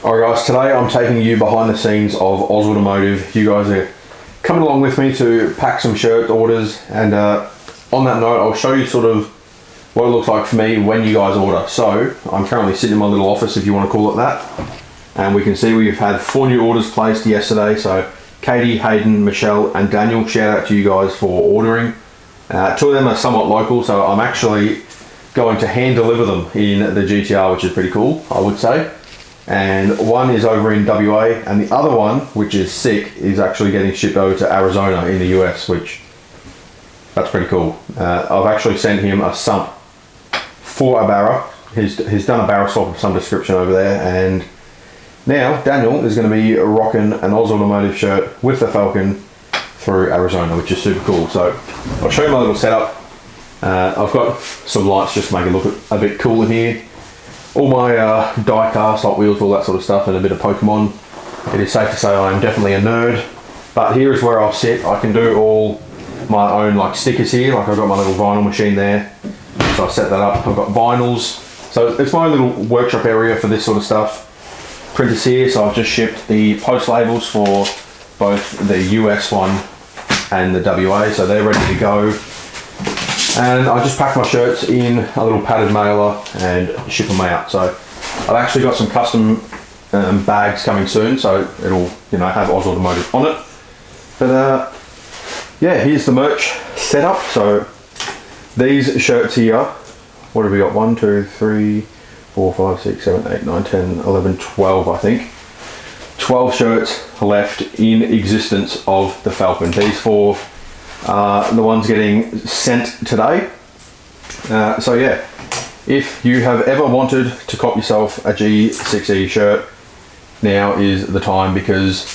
Alright guys, today I'm taking you behind the scenes of AusAutomotive. You guys are coming along with me to pack some shirt orders, and on that note I'll show you sort of what it looks like for me when you guys order. So I'm currently sitting in my little office, if you want to call it that, and we can see we've had 4 new orders placed yesterday. So Katie, Hayden, Michelle and Daniel, shout out to you guys for ordering. 2 of them are somewhat local, so I'm actually going to hand deliver them in the GTR, which is pretty cool, I would say. And one is over in WA, and the other one, which is sick, is actually getting shipped over to Arizona in the US, which that's pretty cool. I've actually sent him a sump for a barra. He's done a barra swap of some description over there, and now Daniel is going to be rocking an AusAutomotive shirt with the Falcon through Arizona, which is super cool. So I'll show you my little setup. I've got some lights just to make it look a bit cool in here. All my die-cast, Hot Wheels, all that sort of stuff, and a bit of Pokemon. It is safe to say I am definitely a nerd, but here is where I'll sit. I can do all my own like stickers here. Like I've got my little vinyl machine there, so I set that up. I've got vinyls, so it's my little workshop area for this sort of stuff. Printers here, so I've just shipped the post labels for both the US one and the WA, so they're ready to go. And I just pack my shirts in a little padded mailer and ship them out. So I've actually got some custom bags coming soon, so it'll have AusAutomotive on it. But yeah, here's the merch setup. So these shirts here, what have we got? 1, 2, 3, 4, 5, 6, 7, 8, 9, 10, 11, 12, I think. 12 shirts left in existence of the Falcon. These 4 the ones getting sent today. So yeah, if you have ever wanted to cop yourself a G6E shirt, now is the time, because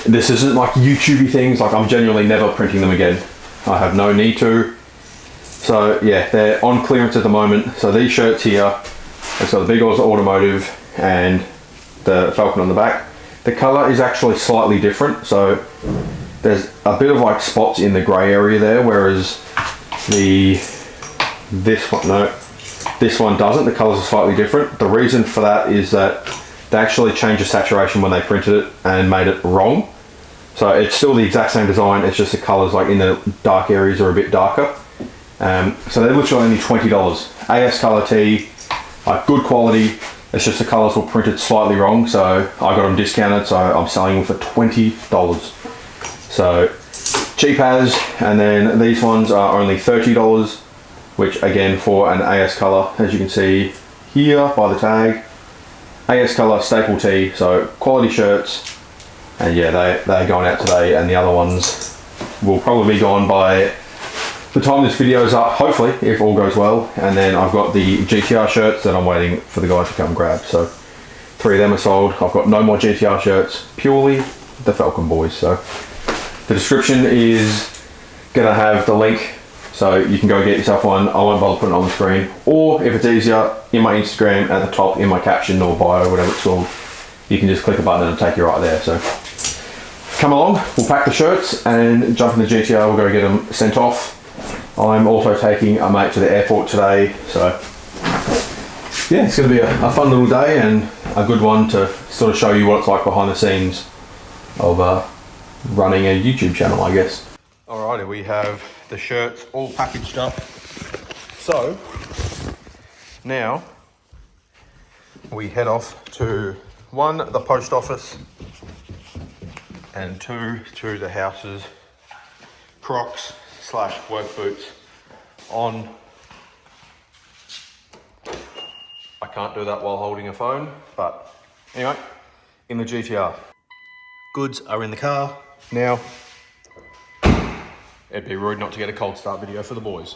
this isn't like YouTubey things. Like I'm genuinely never printing them again. I have no need to. So yeah, they're on clearance at the moment. So these shirts here, it's got the big AusAutomotive and the Falcon on the back. The color is actually slightly different. So there's a bit of like spots in the grey area there, whereas this one doesn't. The colours are slightly different. The reason for that is that they actually changed the saturation when they printed it and made it wrong. So it's still the exact same design, it's just the colours like in the dark areas are a bit darker. So they're literally only $20. AS colour tee, like good quality. It's just the colours were printed slightly wrong, so I got them discounted, so I'm selling them for $20. So cheap as, and then these ones are only $30, which again for an AS color, as you can see here by the tag, AS color staple tee, so quality shirts. And yeah, they're going out today, and the other ones will probably be gone by the time this video is up, hopefully, if all goes well. And then I've got the GTR shirts that I'm waiting for the guys to come grab. So 3 of them are sold. I've got no more GTR shirts, purely the Falcon boys. So the description is going to have the link, so you can go get yourself one. I won't bother putting it on the screen. Or if it's easier, in my Instagram at the top, in my caption or bio, whatever it's called, you can just click a button and it'll take you right there. So come along, we'll pack the shirts and jump in the GTR, we'll go get them sent off. I'm also taking a mate to the airport today, so yeah, it's going to be a fun little day and a good one to sort of show you what it's like behind the scenes of running a YouTube channel, I guess. Alrighty, we have the shirts all packaged up. So now we head off to 1, the post office, and 2, to the houses. Crocs / work boots on. I can't do that while holding a phone, but anyway, in the GTR. Goods are in the car. Now, it'd be rude not to get a cold start video for the boys.